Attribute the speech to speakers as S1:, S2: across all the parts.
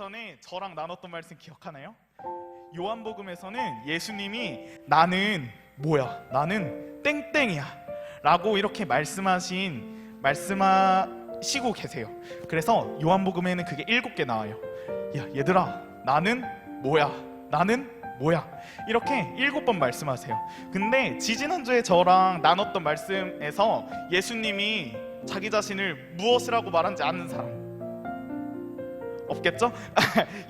S1: 전에 저랑 나눴던 말씀 기억하나요? 요한복음에서는 예수님이 나는 뭐야? 나는 땡땡이야 라고 이렇게 말씀하시고 계세요. 그래서 요한복음에는 그게 7개 나와요. 야 얘들아 나는 뭐야? 나는 뭐야? 이렇게 7번 말씀하세요. 근데 지지난주에 저랑 나눴던 말씀에서 예수님이 자기 자신을 무엇을 하고 말한지 아는 사람 없겠죠?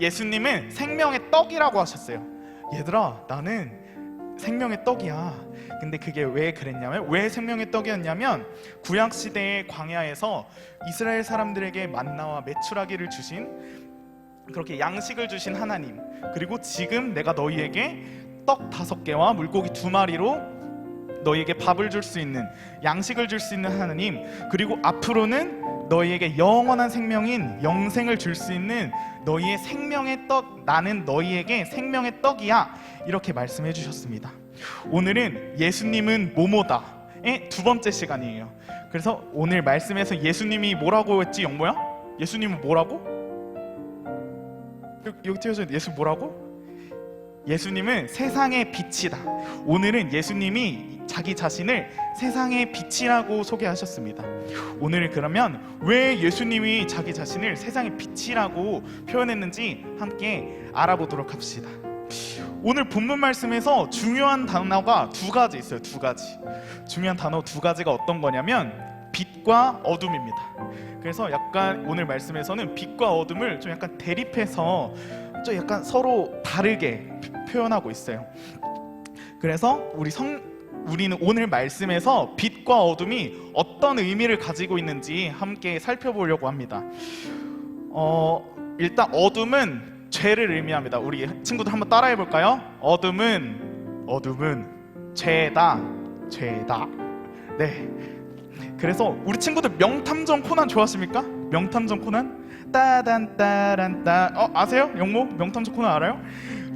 S1: 예수님은 생명의 떡이라고 하셨어요. 얘들아 나는 생명의 떡이야. 근데 그게 왜 그랬냐면, 왜 생명의 떡이었냐면, 구약시대의 광야에서 이스라엘 사람들에게 만나와 메추라기를 주신, 그렇게 양식을 주신 하나님, 그리고 지금 내가 너희에게 떡 5개와 물고기 2마리로 너희에게 밥을 줄 수 있는, 양식을 줄 수 있는 하나님, 그리고 앞으로는 너희에게 영원한 생명인 영생을 줄 수 있는 너희의 생명의 떡, 나는 너희에게 생명의 떡이야, 이렇게 말씀해 주셨습니다. 오늘은 예수님은 뭐뭐다의 2번째 시간이에요. 그래서 오늘 말씀에서 예수님이 뭐라고 했지, 영모야? 예수님은 뭐라고? 여기 띄워줘. 예수 뭐라고? 예수님은 세상의 빛이다. 오늘은 예수님이 자기 자신을 세상의 빛이라고 소개하셨습니다. 오늘 그러면 왜 예수님이 자기 자신을 세상의 빛이라고 표현했는지 함께 알아보도록 합시다. 오늘 본문 말씀에서 중요한 단어가 2가지 있어요. 2가지. 중요한 단어 2가지가 어떤 거냐면 빛과 어둠입니다. 그래서 약간 오늘 말씀에서는 빛과 어둠을 좀 약간 대립해서 좀 약간 서로 다르게 표현하고 있어요. 그래서 우리는 오늘 말씀에서 빛과 어둠이 어떤 의미를 가지고 있는지 함께 살펴보려고 합니다. 일단 어둠은 죄를 의미합니다. 우리 친구들 한번 따라해 볼까요? 어둠은 죄다. 네. 그래서 우리 친구들 명탐정 코난 좋아하십니까? 명탐정 코난? 따단따란따. 아세요? 영모? 명탐정 코난 알아요?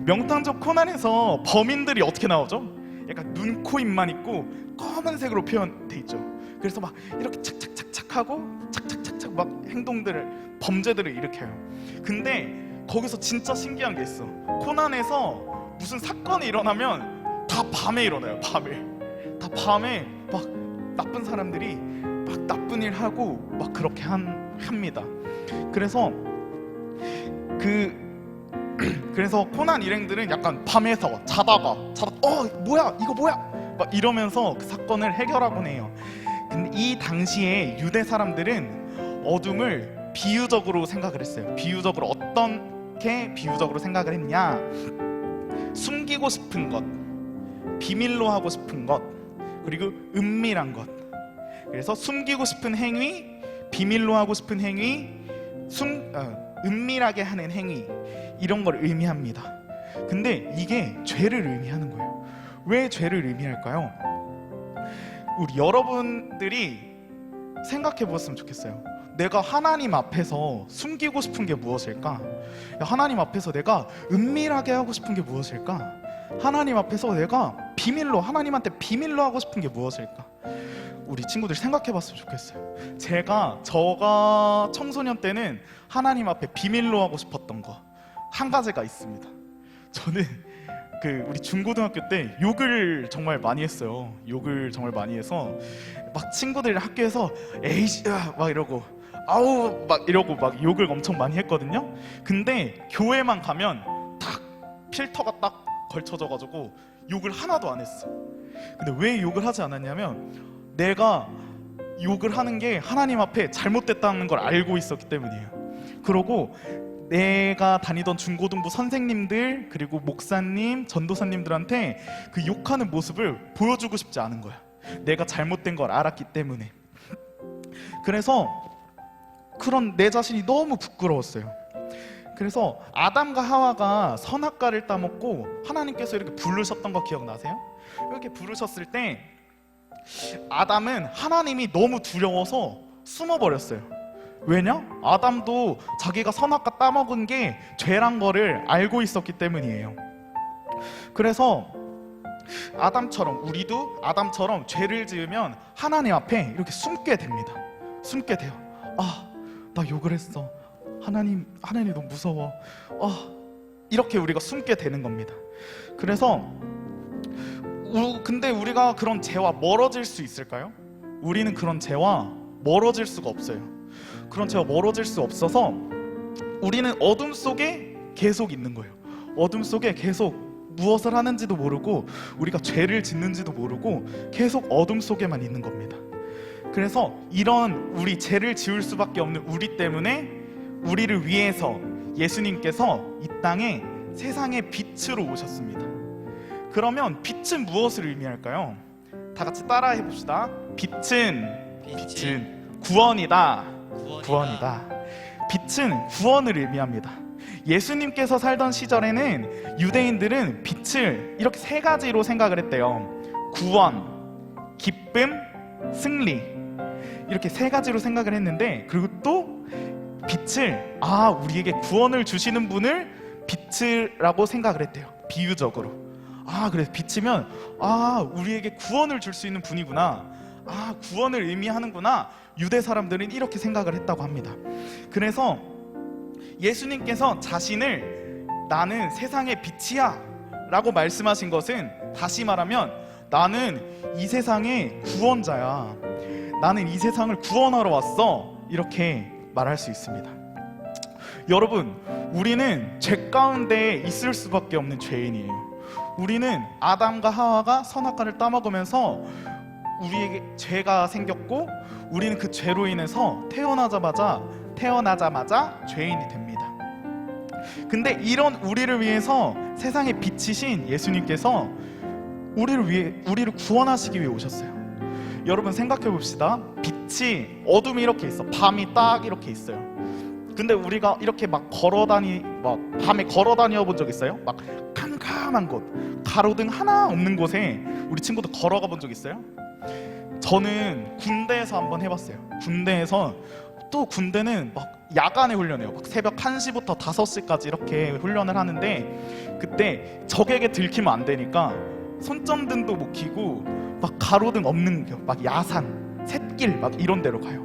S1: 명탐정 코난에서 범인들이 어떻게 나오죠? 약간 눈, 코, 입만 있고 검은색으로 표현돼 있죠. 그래서 막 이렇게 착착착착 하고 착착착착 막 범죄들을 일으켜요. 근데 거기서 진짜 신기한 게 있어. 코난에서 무슨 사건이 일어나면 다 밤에 일어나요. 밤에 막 나쁜 사람들이 막 나쁜 일 하고 막 그렇게 합니다. 그래서 코난 일행들은 약간 밤에서 자다가 뭐야 이거 뭐야 막 이러면서 그 사건을 해결하곤 해요. 근데 이 당시에 유대 사람들은 어둠을 비유적으로 생각을 했어요. 어떻게 비유적으로 생각을 했냐? 숨기고 싶은 것, 비밀로 하고 싶은 것, 그리고 은밀한 것. 그래서 숨기고 싶은 행위, 비밀로 하고 싶은 행위, 은밀하게 하는 행위, 이런 걸 의미합니다. 근데 이게 죄를 의미하는 거예요. 왜 죄를 의미할까요? 우리 여러분들이 생각해 보았으면 좋겠어요. 내가 하나님 앞에서 숨기고 싶은 게 무엇일까? 하나님 앞에서 내가 은밀하게 하고 싶은 게 무엇일까? 하나님 앞에서 내가 하나님한테 비밀로 하고 싶은 게 무엇일까? 우리 친구들 생각해 봤으면 좋겠어요. 제가 청소년 때는 하나님 앞에 비밀로 하고 싶었던 거 한 가지가 있습니다. 저는 우리 중고등학교 때 욕을 정말 많이 했어요. 욕을 정말 많이 해서 막 친구들 학교에서 에이씨 막 이러고 아우 막 이러고 막 욕을 엄청 많이 했거든요. 근데 교회만 가면 딱 필터가 딱 걸쳐져가지고 욕을 하나도 안 했어. 근데 왜 욕을 하지 않았냐면 내가 욕을 하는 게 하나님 앞에 잘못됐다는 걸 알고 있었기 때문이에요. 그러고 내가 다니던 중고등부 선생님들, 그리고 목사님, 전도사님들한테 그 욕하는 모습을 보여주고 싶지 않은 거야. 내가 잘못된 걸 알았기 때문에. 그래서 그런 내 자신이 너무 부끄러웠어요. 그래서 아담과 하와가 선악과를 따먹고 하나님께서 이렇게 부르셨던 거 기억나세요? 이렇게 부르셨을 때 아담은 하나님이 너무 두려워서 숨어버렸어요. 왜냐? 아담도 자기가 선악과 따먹은 게 죄란 거를 알고 있었기 때문이에요. 그래서 우리도 아담처럼 죄를 지으면 하나님 앞에 이렇게 숨게 됩니다. 숨게 돼요. 나 욕을 했어. 하나님 너무 무서워. 이렇게 우리가 숨게 되는 겁니다. 그래서 근데 우리가 그런 죄와 멀어질 수 있을까요? 우리는 그런 죄와 멀어질 수가 없어요. 그런 죄와 멀어질 수 없어서 우리는 어둠 속에 계속 있는 거예요. 어둠 속에 계속 무엇을 하는지도 모르고 우리가 죄를 짓는지도 모르고 계속 어둠 속에만 있는 겁니다. 그래서 이런 우리 죄를 지을 수밖에 없는 우리 때문에 우리를 위해서 예수님께서 이 땅에 세상의 빛으로 오셨습니다. 그러면 빛은 무엇을 의미할까요? 다 같이 따라해 봅시다. 빛은 구원이다. 빛은 구원을 의미합니다. 예수님께서 살던 시절에는 유대인들은 빛을 이렇게 세 가지로 생각을 했대요. 구원, 기쁨, 승리, 이렇게 세 가지로 생각을 했는데, 그리고 또 빛을 우리에게 구원을 주시는 분을 빛이라고 생각을 했대요. 비유적으로. 그래서 빛이면 우리에게 구원을 줄 수 있는 분이구나, 구원을 의미하는구나, 유대 사람들은 이렇게 생각을 했다고 합니다. 그래서 예수님께서 자신을 나는 세상의 빛이야 라고 말씀하신 것은, 다시 말하면 나는 이 세상의 구원자야, 나는 이 세상을 구원하러 왔어, 이렇게 말할 수 있습니다. 여러분, 우리는 죄 가운데 있을 수밖에 없는 죄인이에요. 우리는 아담과 하와가 선악과를 따먹으면서 우리에게 죄가 생겼고, 우리는 그 죄로 인해서 태어나자마자 죄인이 됩니다. 근데 이런 우리를 위해서 세상의 빛이신 예수님께서 우리를 구원하시기 위해 오셨어요. 여러분 생각해 봅시다. 빛이, 어둠이 이렇게 있어. 밤이 딱 이렇게 있어요. 근데 우리가 이렇게 밤에 걸어 다녀 본 적 있어요? 막 캄캄한 곳, 가로등 하나 없는 곳에 우리 친구들 걸어가 본 적 있어요? 저는 군대에서 한번 해봤어요. 군대는 막 야간에 훈련해요. 막 새벽 1시부터 5시까지 이렇게 훈련을 하는데, 그때 적에게 들키면 안 되니까 손전등도 못 켜고 막 가로등 없는 막 야산, 샛길 막 이런 데로 가요.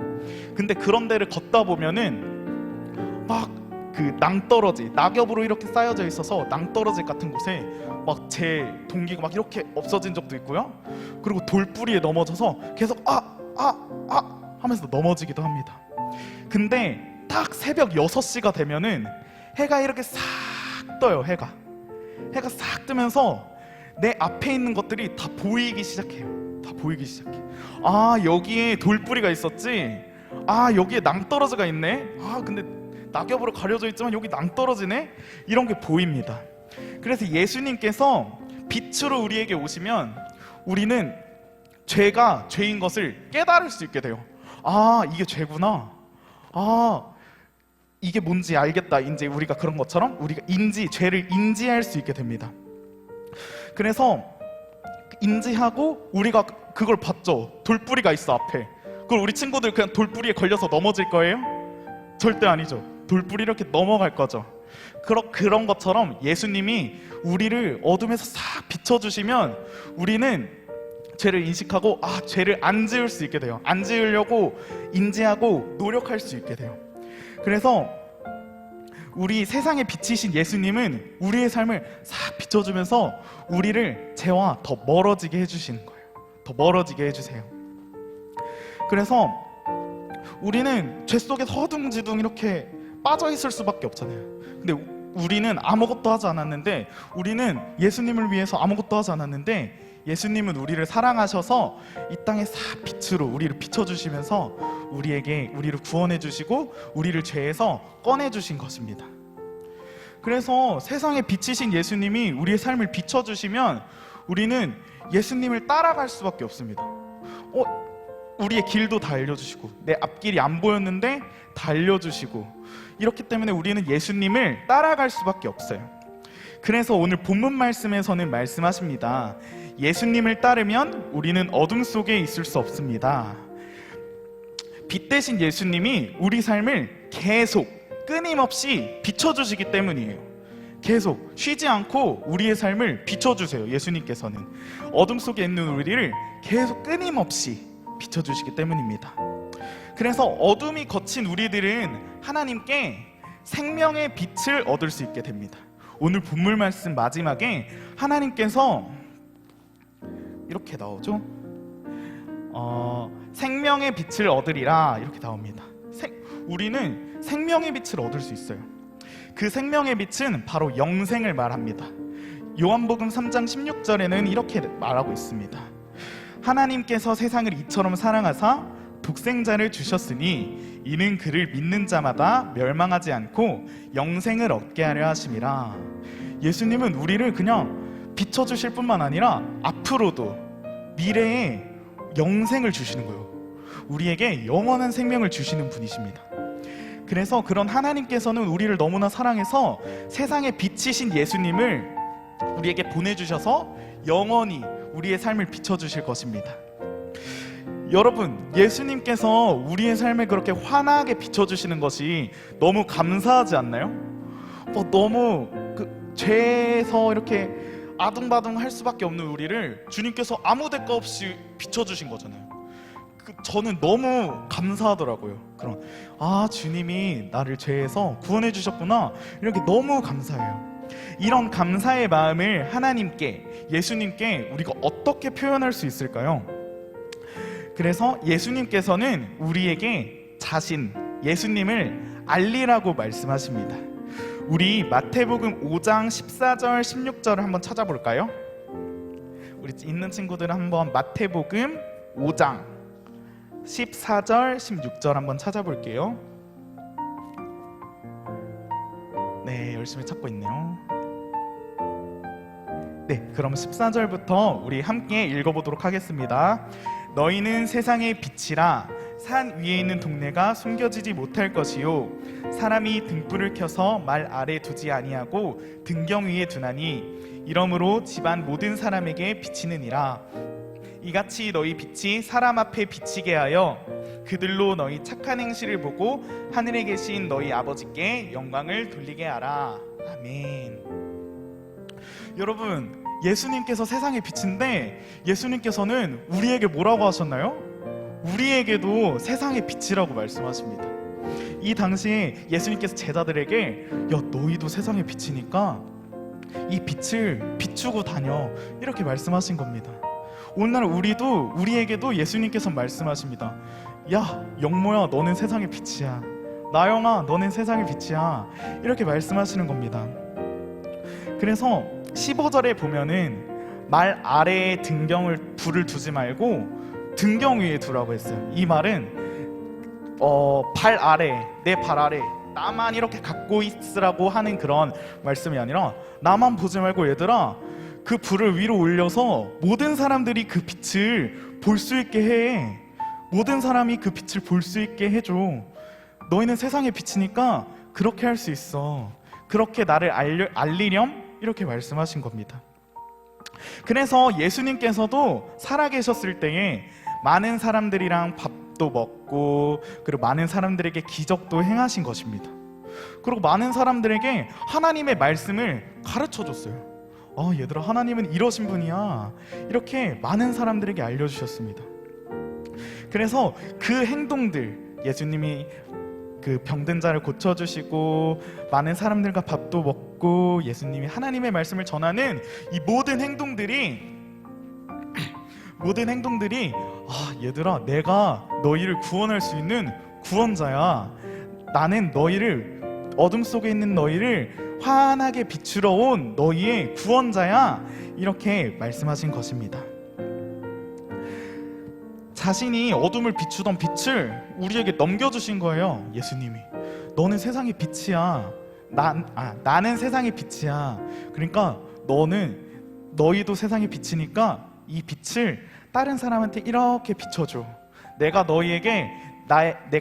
S1: 근데 그런 데를 걷다 보면은 막 그 낭떠러지, 낙엽으로 이렇게 쌓여져 있어서 낭떠러지 같은 곳에 막 제 동기가 막 이렇게 없어진 적도 있고요. 그리고 돌뿌리에 넘어져서 계속 하면서 넘어지기도 합니다. 근데 딱 새벽 6시가 되면은 해가 이렇게 싹 떠요. 해가 싹 뜨면서 내 앞에 있는 것들이 다 보이기 시작해요. 여기에 돌뿌리가 있었지, 여기에 낭떠러지가 있네, 근데 낙엽으로 가려져 있지만 여기 낭떠러지네, 이런 게 보입니다. 그래서 예수님께서 빛으로 우리에게 오시면 우리는 죄가 죄인 것을 깨달을 수 있게 돼요. 이게 죄구나, 이게 뭔지 알겠다. 이제 우리가 그런 것처럼 우리가 죄를 인지할 수 있게 됩니다. 그래서 인지하고 우리가 그걸 봤죠. 돌뿌리가 있어 앞에. 그걸 우리 친구들 그냥 돌뿌리에 걸려서 넘어질 거예요? 절대 아니죠. 돌뿌리 이렇게 넘어갈 거죠. 그런 것처럼 예수님이 우리를 어둠에서 싹 비춰주시면 우리는 죄를 인식하고 죄를 안 지을 수 있게 돼요. 안 지으려고 인지하고 노력할 수 있게 돼요. 그래서 우리 세상의 빛이신 예수님은 우리의 삶을 싹 비춰주면서 우리를 죄와 더 멀어지게 해주시는 거예요. 더 멀어지게 해주세요. 그래서 우리는 죄 속에 허둥지둥 이렇게 빠져있을 수밖에 없잖아요. 근데 우리는 아무것도 하지 않았는데, 우리는 예수님을 위해서 아무것도 하지 않았는데, 예수님은 우리를 사랑하셔서 이 땅에 싹 빛으로 우리를 비춰주시면서 우리를 구원해 주시고 우리를 죄에서 꺼내 주신 것입니다. 그래서 세상에 빛이신 예수님이 우리의 삶을 비춰주시면 우리는 예수님을 따라갈 수밖에 없습니다. 우리의 길도 다 알려주시고, 내 앞길이 안 보였는데 다 알려주시고, 이렇기 때문에 우리는 예수님을 따라갈 수밖에 없어요. 그래서 오늘 본문 말씀에서는 말씀하십니다. 예수님을 따르면 우리는 어둠 속에 있을 수 없습니다. 빛 대신 예수님이 우리 삶을 계속 끊임없이 비춰주시기 때문이에요. 계속 쉬지 않고 우리의 삶을 비춰주세요. 예수님께서는 어둠 속에 있는 우리를 계속 끊임없이 비춰주시기 때문입니다. 그래서 어둠이 거친 우리들은 하나님께 생명의 빛을 얻을 수 있게 됩니다. 오늘 본문 말씀 마지막에 하나님께서 이렇게 나오죠. 생명의 빛을 얻으리라 이렇게 나옵니다. 우리는 생명의 빛을 얻을 수 있어요. 그 생명의 빛은 바로 영생을 말합니다. 요한복음 3장 16절에는 이렇게 말하고 있습니다. 하나님께서 세상을 이처럼 사랑하사 독생자를 주셨으니 이는 그를 믿는 자마다 멸망하지 않고 영생을 얻게 하려 하심이라. 예수님은 우리를 그냥 비춰주실 뿐만 아니라 앞으로도 미래에 영생을 주시는 거예요. 우리에게 영원한 생명을 주시는 분이십니다. 그래서 그런 하나님께서는 우리를 너무나 사랑해서 세상의 빛이신 예수님을 우리에게 보내주셔서 영원히 우리의 삶을 비춰주실 것입니다. 여러분, 예수님께서 우리의 삶을 그렇게 환하게 비춰주시는 것이 너무 감사하지 않나요? 너무 죄에서 이렇게 아둥바둥 할 수밖에 없는 우리를 주님께서 아무 대가 없이 비춰주신 거잖아요. 저는 너무 감사하더라고요. 그런 주님이 나를 죄에서 구원해 주셨구나, 이렇게 너무 감사해요. 이런 감사의 마음을 하나님께, 예수님께 우리가 어떻게 표현할 수 있을까요? 그래서 예수님께서는 우리에게 예수님을 알리라고 말씀하십니다. 우리 마태복음 5장 14절 16절을 한번 찾아볼까요? 우리 있는 친구들은 한번 마태복음 5장 14절 16절 한번 찾아볼게요. 네, 열심히 찾고 있네요. 네, 그럼 14절부터 우리 함께 읽어보도록 하겠습니다. 너희는 세상의 빛이라. 산 위에 있는 동네가 숨겨지지 못할 것이요, 사람이 등불을 켜서 말 아래 두지 아니하고 등경 위에 두나니 이러므로 집안 모든 사람에게 비치느니라. 이같이 너희 빛이 사람 앞에 비치게 하여 그들로 너희 착한 행실을 보고 하늘에 계신 너희 아버지께 영광을 돌리게 하라. 아멘. 여러분, 예수님께서 세상의 빛인데 예수님께서는 우리에게 뭐라고 하셨나요? 우리에게도 세상의 빛이라고 말씀하십니다. 이 당시에 예수님께서 제자들에게 너희도 세상의 빛이니까 이 빛을 비추고 다녀, 이렇게 말씀하신 겁니다. 오늘날 우리에게도 예수님께서 말씀하십니다. 야, 영모야, 너는 세상의 빛이야. 나영아, 너는 세상의 빛이야. 이렇게 말씀하시는 겁니다. 그래서 15절에 보면은 말 아래에 불을 두지 말고 등경 위에 두라고 했어요. 이 말은 발 아래, 내 발 아래 나만 이렇게 갖고 있으라고 하는 그런 말씀이 아니라, 나만 보지 말고 얘들아, 그 불을 위로 올려서 모든 사람들이 그 빛을 볼 수 있게 해. 모든 사람이 그 빛을 볼 수 있게 해줘. 너희는 세상의 빛이니까 그렇게 할 수 있어. 그렇게 나를 알리렴, 이렇게 말씀하신 겁니다. 그래서 예수님께서도 살아계셨을 때에 많은 사람들이랑 밥도 먹고, 그리고 많은 사람들에게 기적도 행하신 것입니다. 그리고 많은 사람들에게 하나님의 말씀을 가르쳐 줬어요. 얘들아, 하나님은 이러신 분이야, 이렇게 많은 사람들에게 알려주셨습니다. 그래서 그 행동들, 예수님이 그 병든 자를 고쳐주시고 많은 사람들과 밥도 먹고 예수님이 하나님의 말씀을 전하는 이 모든 행동들이 얘들아, 내가 너희를 구원할 수 있는 구원자야. 나는 어둠 속에 있는 너희를 환하게 비추러 온 너희의 구원자야, 이렇게 말씀하신 것입니다. 자신이 어둠을 비추던 빛을 우리에게 넘겨주신 거예요. 예수님이 너는 세상의 빛이야. 나는 세상의 빛이야. 그러니까 너희도 세상의 빛이니까 이 빛을 다른 사람한테 이렇게 비춰줘. 내가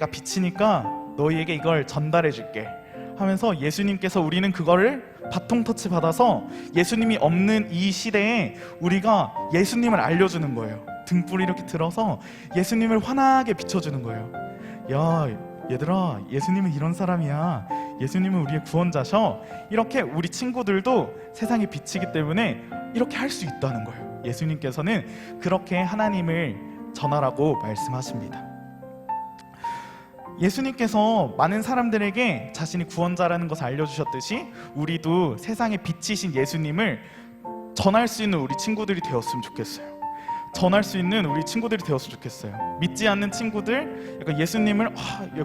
S1: 빛이니까 너희에게 이걸 전달해 줄게 하면서, 예수님께서 우리는 그거를 바통 터치 받아서 예수님이 없는 이 시대에 우리가 예수님을 알려주는 거예요. 등불 이렇게 들어서 예수님을 환하게 비춰주는 거예요. 야, 얘들아, 예수님은 이런 사람이야. 예수님은 우리의 구원자셔. 이렇게 우리 친구들도 세상의 빛이기 때문에 이렇게 할 수 있다는 거예요. 예수님께서는 그렇게 하나님을 전하라고 말씀하십니다. 예수님께서 많은 사람들에게 자신이 구원자라는 것을 알려주셨듯이 우리도 세상의 빛이신 예수님을 전할 수 있는 우리 친구들이 되었으면 좋겠어요. 전할 수 있는 우리 친구들이 되었으면 좋겠어요. 믿지 않는 친구들, 약간 예수님을 야,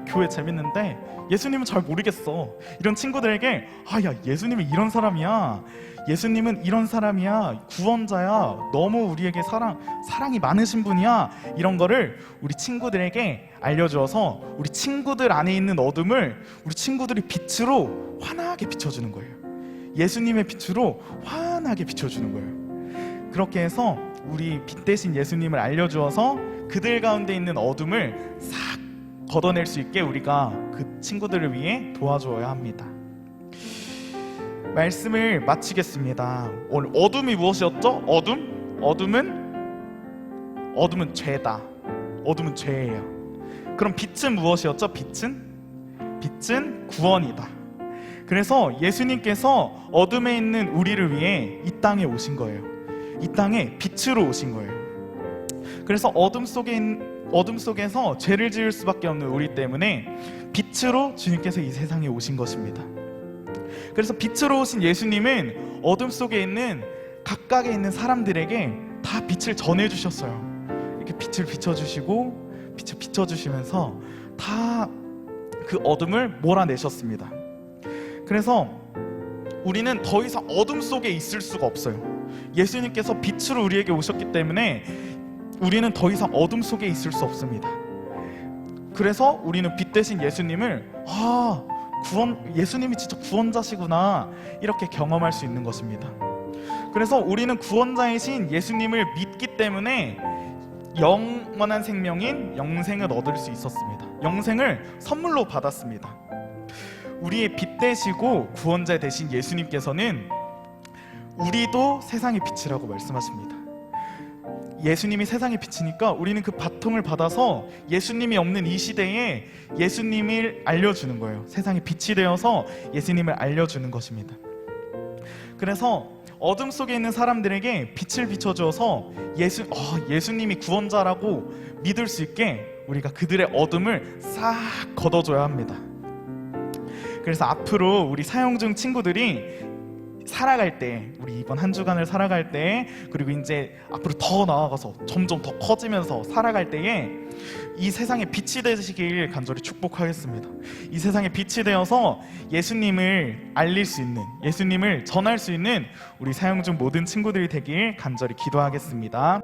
S1: 교회 재밌는데 예수님은 잘 모르겠어, 이런 친구들에게 야, 예수님은 이런 사람이야, 예수님은 이런 사람이야, 구원자야, 너무 우리에게 사랑이 많으신 분이야, 이런 거를 우리 친구들에게 알려주어서 우리 친구들 안에 있는 어둠을 우리 친구들이 빛으로 환하게 비춰주는 거예요. 예수님의 빛으로 환하게 비춰주는 거예요. 그렇게 해서 우리 빛 대신 예수님을 알려주어서 그들 가운데 있는 어둠을 싹 걷어낼 수 있게 우리가 그 친구들을 위해 도와줘야 합니다. 말씀을 마치겠습니다. 오늘 어둠이 무엇이었죠? 어둠은 죄다. 어둠은 죄예요. 그럼 빛은 무엇이었죠? 빛은 구원이다. 그래서 예수님께서 어둠에 있는 우리를 위해 이 땅에 오신 거예요. 이 땅에 빛으로 오신 거예요. 그래서 어둠 속에서 죄를 지을 수밖에 없는 우리 때문에 빛으로 주님께서 이 세상에 오신 것입니다. 그래서 빛으로 오신 예수님은 어둠 속에 있는 각각에 있는 사람들에게 다 빛을 전해주셨어요. 이렇게 빛을 비춰주시고 빛을 비춰주시면서 다 그 어둠을 몰아내셨습니다. 그래서 우리는 더 이상 어둠 속에 있을 수가 없어요. 예수님께서 빛으로 우리에게 오셨기 때문에 우리는 더 이상 어둠 속에 있을 수 없습니다. 그래서 우리는 빛 대신 예수님을 예수님이 진짜 구원자시구나, 이렇게 경험할 수 있는 것입니다. 그래서 우리는 구원자이신 예수님을 믿기 때문에 영원한 생명인 영생을 얻을 수 있었습니다. 영생을 선물로 받았습니다. 우리의 빛 되시고 구원자 되신 예수님께서는 우리도 세상의 빛이라고 말씀하십니다. 예수님이 세상의 빛이니까 우리는 그 바통을 받아서 예수님이 없는 이 시대에 예수님을 알려주는 거예요. 세상의 빛이 되어서 예수님을 알려주는 것입니다. 그래서 어둠 속에 있는 사람들에게 빛을 비춰주어서 예수님이 구원자라고 믿을 수 있게 우리가 그들의 어둠을 싹 걷어줘야 합니다. 그래서 앞으로 우리 사형중 친구들이 살아갈 때, 우리 이번 한 주간을 살아갈 때, 그리고 이제 앞으로 더 나아가서 점점 더 커지면서 살아갈 때에 이 세상에 빛이 되시길 간절히 축복하겠습니다. 이 세상에 빛이 되어서 예수님을 알릴 수 있는, 예수님을 전할 수 있는 우리 사형중 모든 친구들이 되길 간절히 기도하겠습니다.